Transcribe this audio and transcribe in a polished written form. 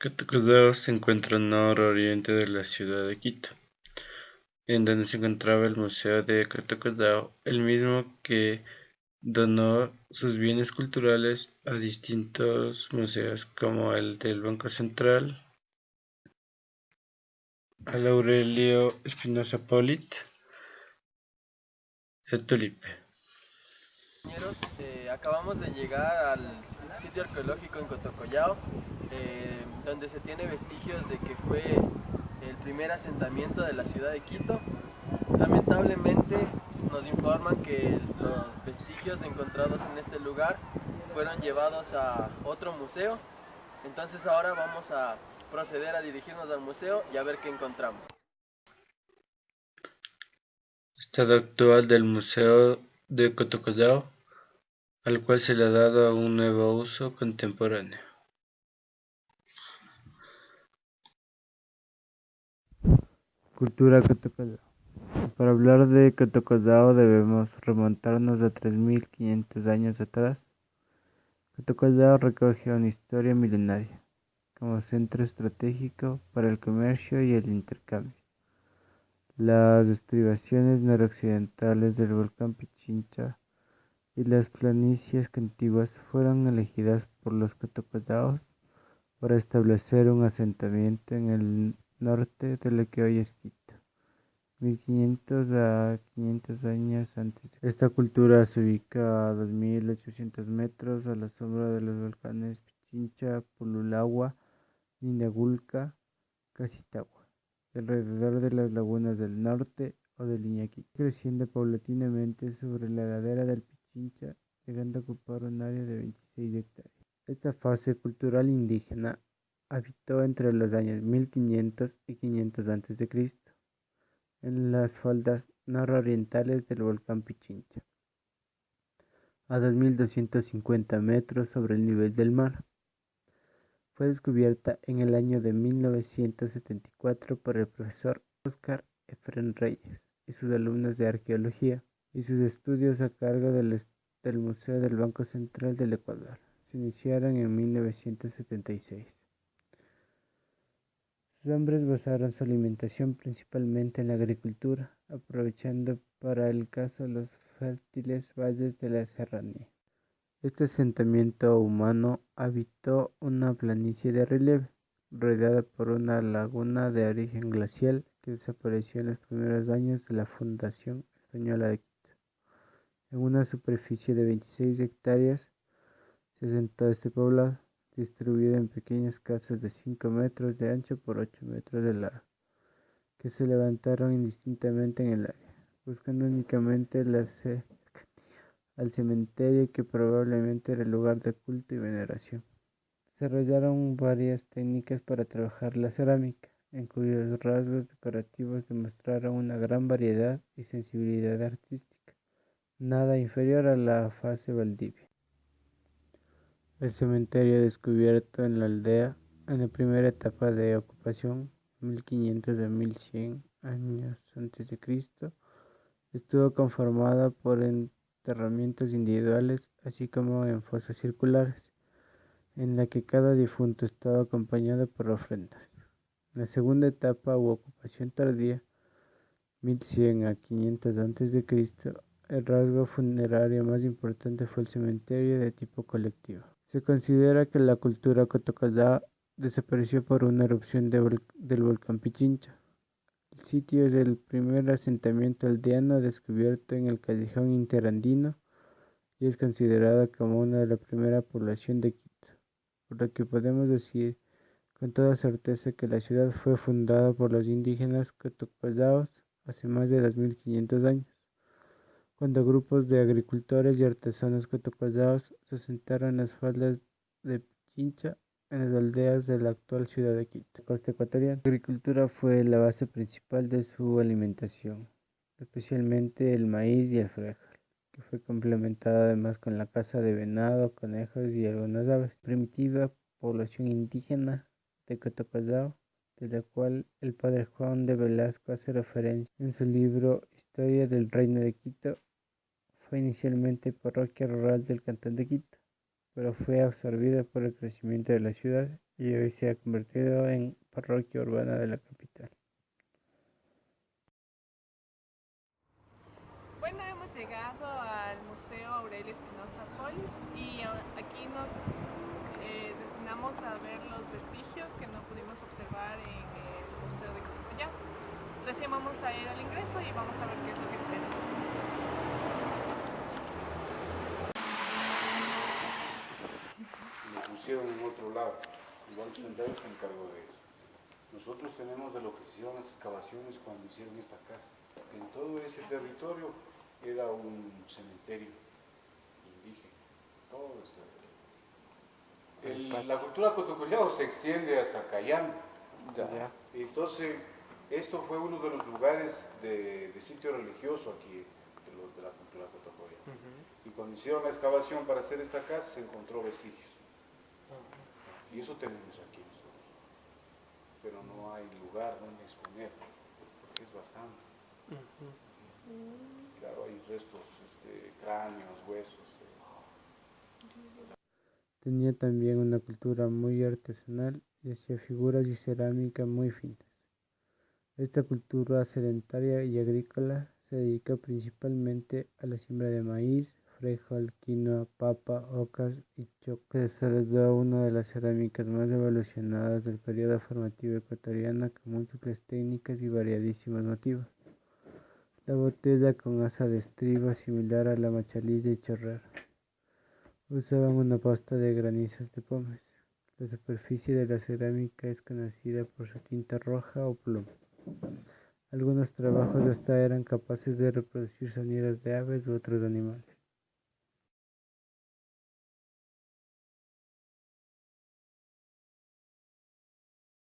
Cotocodao se encuentra al nororiente de la ciudad de Quito, en donde se encontraba el Museo de Cotocodao, el mismo que donó sus bienes culturales a distintos museos como el del Banco Central, al Aurelio Espinosa Polit y a Tulipe. Compañeros, acabamos de llegar al sitio arqueológico en Cotocollao, donde se tiene vestigios de que fue el primer asentamiento de la ciudad de Quito. Lamentablemente nos informan que los vestigios encontrados en este lugar fueron llevados a otro museo, entonces ahora vamos a proceder a dirigirnos al museo y a ver qué encontramos. Estado actual del Museo de Cotocodao, al cual se le ha dado un nuevo uso contemporáneo. Cultura Cotocodao. Para hablar de Cotocodao debemos remontarnos a 3500 años atrás. Cotocodao recoge una historia milenaria, como centro estratégico para el comercio y el intercambio. Las estribaciones noroccidentales del volcán Pichincha y las planicies contiguas fueron elegidas por los cotocodaos para establecer un asentamiento en el norte de lo que hoy es Quito. 1500 a 500 años antes. Esta cultura se ubica a 2800 metros a la sombra de los volcanes Pichincha, Pululagua, Ninagulca, Casitagua, alrededor de las lagunas del norte o del Iñaki, creciendo paulatinamente sobre la ladera del Pichincha, llegando a ocupar un área de 26 hectáreas. Esta fase cultural indígena habitó entre los años 1500 y 500 a.C. en las faldas nororientales del volcán Pichincha, a 2250 metros sobre el nivel del mar. Fue descubierta en el año de 1974 por el profesor Óscar Efrén Reyes y sus alumnos de arqueología, y sus estudios a cargo del Museo del Banco Central del Ecuador se iniciaron en 1976. Sus hombres basaron su alimentación principalmente en la agricultura, aprovechando para el caso los fértiles valles de la serranía. Este asentamiento humano habitó una planicie de relieve, rodeada por una laguna de origen glacial que desapareció en los primeros años de la fundación española de Quito. En una superficie de 26 hectáreas se asentó este poblado, distribuido en pequeñas casas de 5 metros de ancho por 8 metros de largo, que se levantaron indistintamente en el área, buscando únicamente la al cementerio que probablemente era el lugar de culto y veneración. Desarrollaron varias técnicas para trabajar la cerámica, en cuyos rasgos decorativos demostraron una gran variedad y sensibilidad artística, nada inferior a la fase Valdivia. El cementerio descubierto en la aldea en la primera etapa de ocupación, 1500 a 1100 años antes de Cristo, estuvo conformado por enterramientos individuales, así como en fosas circulares, en la que cada difunto estaba acompañado por ofrendas. En la segunda etapa u ocupación tardía, 1100 a 500 a.C., el rasgo funerario más importante fue el cementerio de tipo colectivo. Se considera que la cultura Cotocodá desapareció por una erupción del volcán Pichincha. El sitio es el primer asentamiento aldeano descubierto en el callejón interandino y es considerado como una de la primera población de Quito, por lo que podemos decir con toda certeza que la ciudad fue fundada por los indígenas cotocodaos hace más de 2500 años, cuando grupos de agricultores y artesanos cotocodaos se asentaron en las faldas de Pichincha, en las aldeas de la actual ciudad de Quito, costa ecuatoriana. La agricultura fue la base principal de su alimentación, especialmente el maíz y el frijol, que fue complementada además con la caza de venado, conejos y algunas aves. Primitiva población indígena de Cotocodao, de la cual el padre Juan de Velasco hace referencia en su libro Historia del Reino de Quito, fue inicialmente parroquia rural del Cantón de Quito. pero fue absorbida por el crecimiento de la ciudad y hoy se ha convertido en parroquia urbana de la capital. Bueno, hemos llegado al Museo Aurelio Espinosa Pol y aquí nos destinamos a ver los vestigios que no pudimos observar en el Museo de Cotopaxi. Recién vamos a ir al ingreso y vamos a ver qué es lo que tenemos. Me pusieron en otro lado. Igual Sendai se encargó de eso. Nosotros tenemos de lo que se hicieron las excavaciones cuando hicieron esta casa. En todo ese territorio era un cementerio indígena. Todo esto. La cultura cotocollao se extiende hasta Cayán. Ya. Entonces, esto fue uno de los lugares de sitio religioso aquí de la cultura cotocollao. Y cuando hicieron la excavación para hacer esta casa, se encontró vestigios. Y eso tenemos aquí nosotros. Pero no hay lugar donde exponer, porque es bastante. Claro, hay restos, cráneos, huesos. Tenía también una cultura muy artesanal y hacía figuras y cerámica muy finas. Esta cultura sedentaria y agrícola se dedica principalmente a la siembra de maíz, frijol, quinoa, papa, ocas y choco, que desarrolló una de las cerámicas más evolucionadas del periodo formativo ecuatoriano con múltiples técnicas y variadísimos motivos. La botella con asa de estribo similar a la machalilla y chorrera. Usaban una pasta de granizos de pómez. La superficie de la cerámica es conocida por su tinta roja o plomo. Algunos trabajos hasta eran capaces de reproducir sonidos de aves u otros animales.